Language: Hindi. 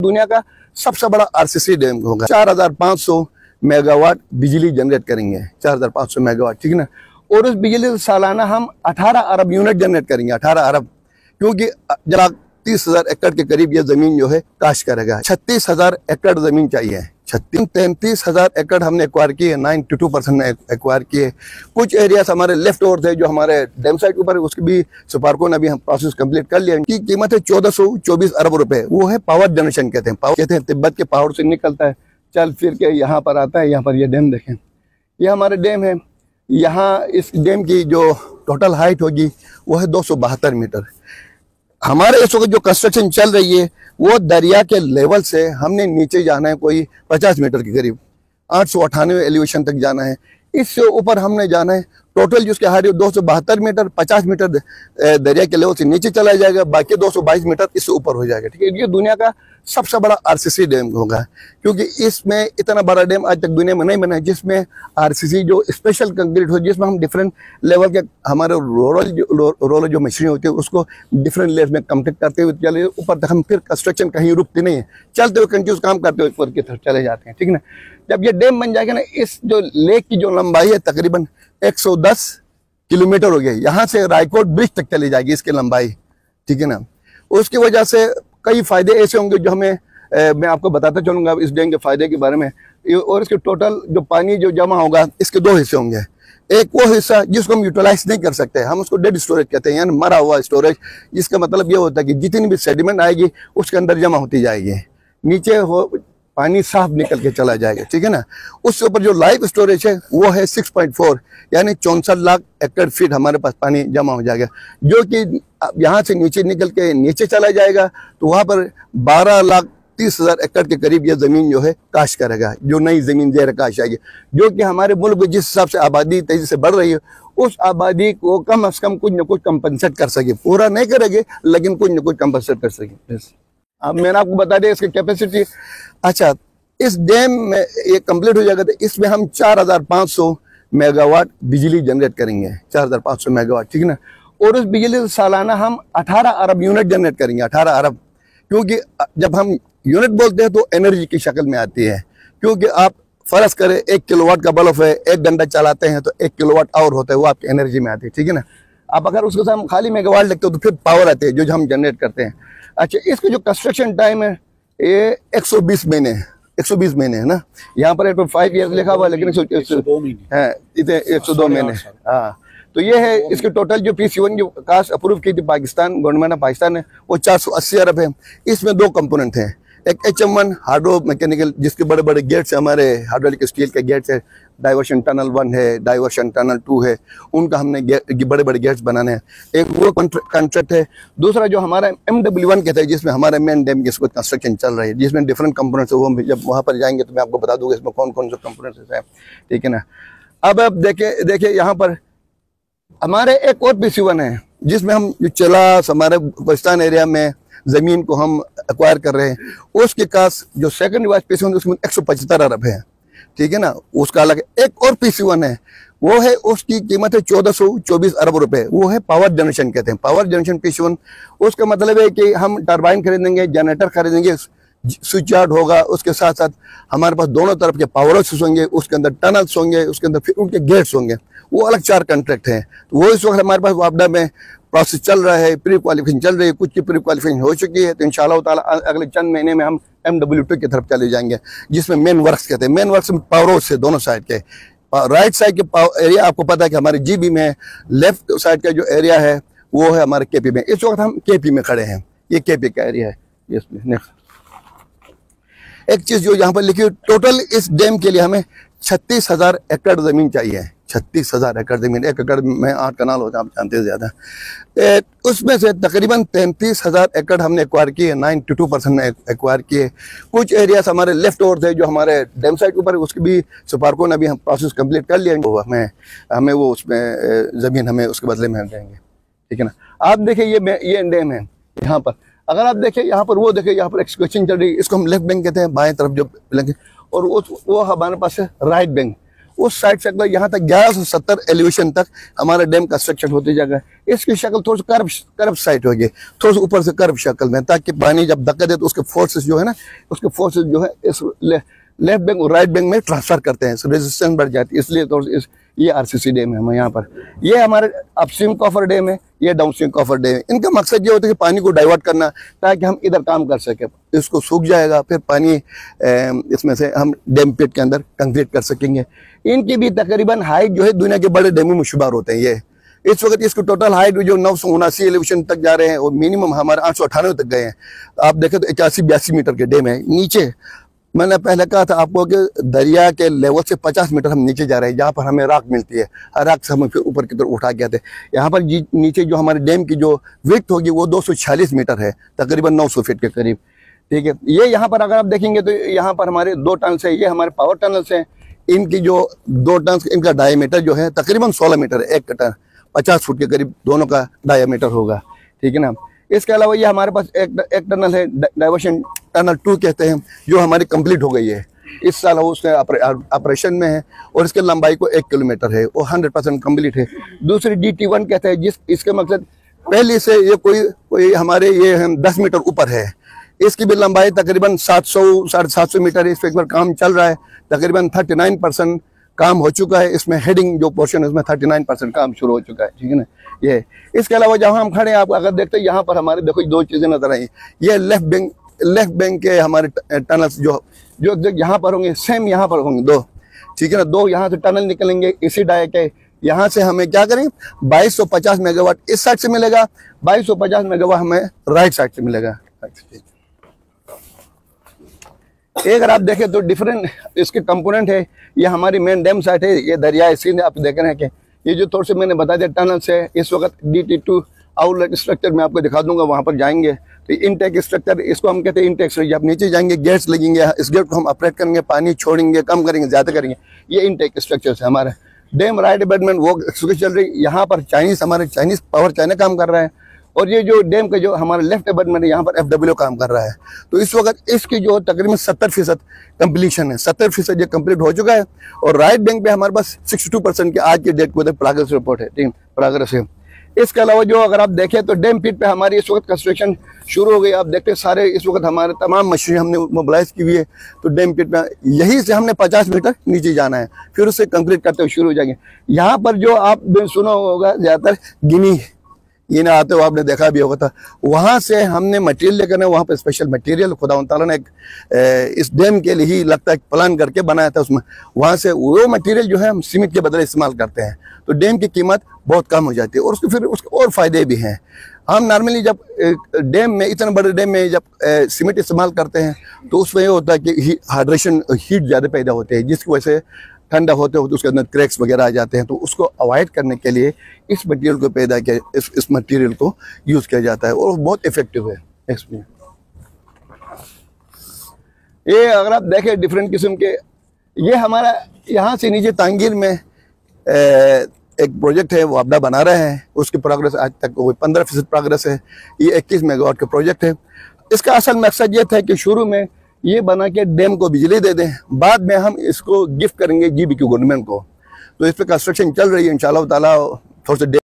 दुनिया का सबसे बड़ा आरसीसी डैम होगा। 4500 मेगावाट बिजली जनरेट करेंगे, 4500 मेगावाट, ठीक है ना। और उस बिजली से सालाना हम 18 अरब यूनिट जनरेट करेंगे, 18 अरब, क्योंकि जरा 30,000 एकड़ के करीब ये जमीन जो है काश्त करेगा। 36,000 एकड़ जमीन चाहिए, 33,000 एकड़ हमने एक्वायर किए, 92% एक्वायर किए। कुछ एरियाज हमारे लेफ्ट ओवर थे जो हमारे डैम साइड ऊपर, उसकी भी सुपारको ने अभी हम प्रोसेस कंप्लीट कर लिया। इनकी कीमत है 1424 अरब रुपए। वो है पावर जनरेशन कहते हैं। पावर कहते हैं तिब्बत के पहाड़ से निकलता है, चल फिर के यहाँ पर आता है। यहाँ पर ये डैम देखें, ये हमारे डैम है। यहाँ इस डैम की जो टोटल हाइट होगी वो है 272 मीटर। हमारे इस वक्त जो कंस्ट्रक्शन चल रही है वो दरिया के लेवल से हमने नीचे जाना है कोई 50 मीटर के करीब, 898 एलिवेशन तक जाना है। इससे ऊपर हमने जाना है। टोटल जिसके हाइट 272 मीटर, 50 मीटर दरिया के लेवल से नीचे चला जाएगा, बाकी 222 मीटर इससे ऊपर हो जाएगा, ठीक है। ये दुनिया का सबसे बड़ा आरसीसी डैम होगा, क्योंकि इसमें इतना बड़ा डैम आज तक दुनिया में नहीं बना है जिसमें आरसीसी जो स्पेशल कंक्रीट हो, जिसमें हम डिफरेंट लेवल के हमारे रोलर जो मशीनें होती है उसको डिफरेंट लेवल में कंप्लीट करते हुए चले ऊपर तक। हम फिर कंस्ट्रक्शन कहीं रुकती नहीं है, चलते हुए कंटिन्यूस काम करते हुए ऊपर की तरफ चले जाते हैं, ठीक है ना। जब ये डैम बन जाएगा ना, इस जो लेक की जो लंबाई है तकरीबन 110 किलोमीटर हो गई, यहाँ से रायकोट ब्रिज तक चली जाएगी इसकी लंबाई, ठीक है ना। उसकी वजह से कई फायदे ऐसे होंगे जो हमें मैं आपको बताता चलूंगा इस डैम के फायदे के बारे में। और इसके टोटल जो पानी जो जमा होगा इसके दो हिस्से होंगे। एक वो हिस्सा जिसको हम यूटिलाइज नहीं कर सकते, हम उसको डेड स्टोरेज कहते हैं, यानी मरा हुआ स्टोरेज। इसका मतलब ये होता है कि जितनी भी सेडिमेंट आएगी उसके अंदर जमा होती जाएगी, नीचे हो पानी साफ निकल के चला जाएगा, ठीक है ना। उससे ऊपर जो लाइव स्टोरेज है वो है 6.4, यानी 64 लाख एकड़ फीट हमारे पास पानी जमा हो जाएगा, जो कि यहाँ से नीचे निकल के नीचे चला जाएगा। तो वहाँ पर 12,30,000 एकड़ के करीब ये जमीन जो है काश्त करेगा, जो नई जमीन ज़ेर काश्त आएगी, जो कि हमारे मुल्क में जिस हिसाब से आबादी तेजी से बढ़ रही है उस आबादी को कम से कम कुछ न कुछ कंपनसेट कर सके। पूरा नहीं करेंगे लेकिन कुछ न कुछ कंपनसेट कर सके। अब मैंने आपको बता दिया इसकी कैपेसिटी। अच्छा, इस डैम में ये कंप्लीट हो जाएगा तो इसमें हम 4,500 मेगावाट बिजली जनरेट करेंगे, 4,500 मेगावाट, ठीक है ना। और उस बिजली से सालाना हम 18 अरब यूनिट जनरेट करेंगे, 18 अरब। क्योंकि जब हम यूनिट बोलते हैं तो एनर्जी की शक्ल में आती है, क्योंकि आप फर्ज करें 1 किलोवाट का बल्ब है, 1 घंटा चलाते हैं तो 1 किलोवाट आवर होता है, वो आपकी एनर्जी में आती है, ठीक है ना। अब अगर उसके साथ हम खाली मेगावाट लिखते हो तो फिर पावर आते हैं जो हम जनरेट करते हैं। अच्छा, इसका जो कंस्ट्रक्शन टाइम है ये 120 महीने, 120 महीने है ना। यहाँ पर 5 ईयर्स लिखा हुआ है लेकिन 102 महीने है, इतने 102 महीने। हाँ, तो ये है इसकी टोटल जो PC1 जो कास्ट अप्रूव की थी पाकिस्तान गवर्नमेंट ऑफ पाकिस्तान ने, वो 480 अरब है। इसमें 2 कंपोनेंट हैं, एक HM1 हाइड्रो मैकेनिकल जिसके बड़े बड़े गेट्स है, हमारे हाइड्रोलिक स्टील के गेट्स है, डाइवर्शन टनल 1 है, डाइवर्शन टनल 2 है, उनका हमने बड़े बड़े गेट्स बनाने हैं। एक वो कॉन्ट्रैक्ट है। दूसरा जो हमारा MW1 कहते हैं जिसमें हमारे मेन डैम की कंस्ट्रक्शन चल रही है, जिसमें डिफरेंट कंपोनेंट्स है। वो जब वहाँ पर जाएंगे तो मैं आपको बता दूंगा इसमें कौन कौन से कंपोनेंट्स है, ठीक है ना। अब देखिए यहाँ पर हमारे एक और PC1 है जिसमें हम जो चलास हमारे पाकिस्तान एरिया में जमीन को हम एक्वायर कर रहे हैं, उसके कास्ट जो सेकंड रिवाइज PC1 उसमें 175 अरब है, ठीक है ना। उसका अलग एक और PC1 है, वो है उसकी कीमत है 1424 अरब रुपए। वो है पावर जनरेशन कहते हैं, पावर जनरेशन PC1। उसका मतलब है कि हम टरबाइन खरीदेंगे, जनरेटर खरीदेंगे, स्विच यार्ड होगा, उसके साथ साथ हमारे पास दोनों तरफ के पावर हाउसेस होंगे, उसके अंदर टनल्स होंगे, उसके अंदर फिर उनके गेट्स होंगे। वो अलग 4 कॉन्ट्रैक्ट हैं। तो वो इस वक्त हमारे पास वापडा में प्रोसेस चल रहा है, प्री क्वालिफिकेशन चल रही है, कुछ की प्री क्वालिफिकेशन हो चुकी है। तो इंशाल्लाह ताला अगले चंद महीने में हम MW2 की तरफ चले जाएंगे, जिसमें मेन वर्क्स कहते हैं। मेन वर्क्स में पावर हाउस है दोनों साइड के। राइट साइड के एरिया आपको पता है कि हमारे GB में, लेफ्ट साइड का जो एरिया है वो है हमारे KP में। इस वक्त हम KP में खड़े हैं, ये KP का एरिया है। इसमें एक चीज जो यहाँ पर लिखी, टोटल इस डैम के लिए हमें 36,000 एकड़ जमीन चाहिए, 36,000 एकड़ जमीन। 1 एकड़ में 8 कनाल होते हैं, आप जानते हैं ज्यादा। उसमें से तकरीबन 33,000 एकड़ हमने एक्वायर किए, 92% एक्वायर किए। कुछ एरियाज हमारे लेफ्ट ओवर थे जो हमारे डैम साइड ऊपर, उसकी भी सुपारको ने अभी हम प्रोसेस कंप्लीट कर लिया। तो हमें वो उसमें जमीन हमें उसके बदले में देंगे, ठीक है ना। आप देखिए ये डैम है यहाँ पर। अगर आप देखें यहाँ पर, वो देखें यहाँ पर एक्सकवेशन चल रही है, इसको हम लेफ्ट बैंक कहते हैं, बाएं तरफ जो, और वो हमारे पास है राइट बैंक। उस साइड से अगर यहाँ तक 1170 एलिवेशन तक हमारा डैम कंस्ट्रक्शन होते जाएगा। इसकी शक्ल थोड़ी सी कर्व साइड होगी, थोड़ा सा ऊपर से कर्व शक्ल में, ताकि पानी जब धक्का दे तो उसके फोर्सेस जो है ना, उसके फोर्सेस जो है इस लेफ्ट बैंक और राइट बैंक में ट्रांसफर करते हैं, रेजिस्टेंस बढ़ जाती है। इसलिए तो ये आरसीसी डैम है हमारे यहाँ पर। ये हमारे अपस्ट्रीम कॉफर डैम है, ये डाउनस्ट्रीम कॉफर डैम है। इनका मकसद ये होता है कि पानी को डाइवर्ट करना, ताकि हम इधर काम कर सकें। इसको सूख जाएगा, फिर पानी इसमें से हम डैम पिट के अंदर कंक्रीट कर सकेंगे। इनकी भी तकरीबन हाइट जो है दुनिया के बड़े डैमों में शुमार होते हैं। ये इस वक्त इसको टोटल हाइट जो 979 एलिवेशन तक जा रहे हैं और मिनिमम हमारे 898 तक गए हैं। आप देखें तो 81-82 मीटर के डैम है। नीचे मैंने पहले कहा था आपको कि दरिया के लेवल से 50 मीटर हम नीचे जा रहे हैं, जहाँ पर हमें राख मिलती है। राख से हम फिर ऊपर की तरफ उठा के आते हैं। यहाँ पर नीचे जो हमारे डैम की जो विड्थ होगी वो 246 मीटर है, तकरीबन 900 फीट के करीब। ठीक है, ये यहाँ पर अगर आप देखेंगे तो यहाँ पर हमारे 2 टनल्स है, ये हमारे पावर टनल्स हैं। इनकी जो 2 टनल्स, इनका डायमीटर जो है तकरीबन 16 मीटर है। एक टन 50 फुट के करीब दोनों का डायमीटर होगा। ठीक है ना। इसके अलावा ये हमारे पास एक टनल है, डाइवर्शन टनल 2 कहते हैं, जो हमारी कंप्लीट हो गई है इस साल, वो उसमें ऑपरेशन में है और इसकी लंबाई को 1 किलोमीटर है, वो 100% कंप्लीट है। दूसरी DT1 कहते हैं, इसके मकसद पहले से ये कोई हमारे ये 10 मीटर ऊपर है। इसकी भी लंबाई तकरीबन 700-750 मीटर है। इस पर काम चल रहा है, तकरीबन 39% काम हो चुका है। इसमें हेडिंग जो पोर्शन है उसमें 39% काम शुरू हो चुका है। ठीक है ना। ये इसके अलावा जहाँ हम खड़े हैं, आप अगर देखते हैं यहाँ पर हमारे देखो 2 चीजें नजर आई। ये लेफ्ट बैंक के हमारे टनल्स जो यहाँ पर होंगे, सेम यहाँ पर होंगे 2। ठीक है ना। 2 यहाँ से टनल निकलेंगे इसी डाय के। यहाँ से हमें क्या करें, 2250 मेगावाट इस साइड से मिलेगा, 2250 मेगावाट हमें राइट साइड से मिलेगा। अगर आप देखें तो डिफरेंट इसके कंपोनेंट है। ये हमारी मेन डैम साइट है, ये दरिया सीन आप देख रहे हैं कि ये जो थोड़े से मैंने बता दिया टनल्स है। इस वक्त DT2 आउटलेट स्ट्रक्चर में आपको दिखा दूंगा, वहां पर जाएंगे तो इनटेक स्ट्रक्चर, इसको हम कहते हैं इनटेक स्ट्रक्चर। आप नीचे जाएंगे, गेट्स लगेंगे, इस गेट को हम ऑपरेट करेंगे, पानी छोड़ेंगे, कम करेंगे, ज्यादा करेंगे। ये इनटेक स्ट्रक्चर है हमारे। डैम राइट अबेटमेंट वो चल रही है। यहाँ पर हमारे चाइनीज पावर चाइना काम कर रहा है, और ये जो डैम का जो हमारा लेफ्ट अबेटमेंट है यहाँ पर FWO काम कर रहा है। तो इस वक्त इसकी जो तकरीबन 70% कंप्लीशन है, 70% ये कंप्लीट हो चुका है। और राइट बैंक पे हमारे पास 62% के आज के डेट को प्रोग्रेस रिपोर्ट है। ठीक, प्रोग्रेस है। इसके अलावा जो अगर आप देखें तो डैम पिट पे हमारी इस वक्त कंस्ट्रक्शन शुरू हो गई। आप देखते हैं सारे इस वक्त हमारे तमाम मशीनें हमने मोबिलाइज की हुई है। तो डैम पिट पे यहीं से हमने 50 मीटर नीचे जाना है, फिर उससे कंप्लीट करते हुए शुरू हो जाएंगे। यहाँ पर जो आप सुना होगा ज्यादातर गिनी ये ना आते हो, आपने देखा भी होगा था। वहां से हमने मटेरियल लेकर वहां पे स्पेशल मटेरियल खुदा ताला ने इस डैम के लिए ही लगता है प्लान करके बनाया था। उसमें वहां से वो मटेरियल जो है हम सीमेंट के बदले इस्तेमाल करते हैं, तो डैम की कीमत बहुत कम हो जाती है। और उसके फिर उसके और फायदे भी हैं। हम नॉर्मली जब डैम में, इतने बड़े डैम में जब सीमेंट इस्तेमाल करते हैं तो उसमें ये होता है कि हाइड्रेशन हीट ज़्यादा पैदा होते हैं, जिसकी वजह से ठंडा होते होते उसके अंदर क्रैक्स वगैरह आ जाते हैं। तो उसको अवॉइड करने के लिए इस मटेरियल को पैदा किया, इस मटेरियल को यूज़ किया जाता है और बहुत इफेक्टिव है इसमें। ये अगर आप देखें डिफरेंट किस्म के, ये हमारा यहाँ से नीचे तांगीर में एक प्रोजेक्ट है, वो आपदा बना रहे हैं। उसकी प्रोग्रेस आज तक वो 15% प्रोग्रेस है। ये 21 मेगावाट का प्रोजेक्ट है। इसका असल मकसद ये था कि शुरू में ये बना के डैम को बिजली दे दें, बाद में हम इसको गिफ्ट करेंगे GBQ गवर्नमेंट को। तो इस पर कंस्ट्रक्शन चल रही है इंशाल्लाह ताला। थोड़ा सा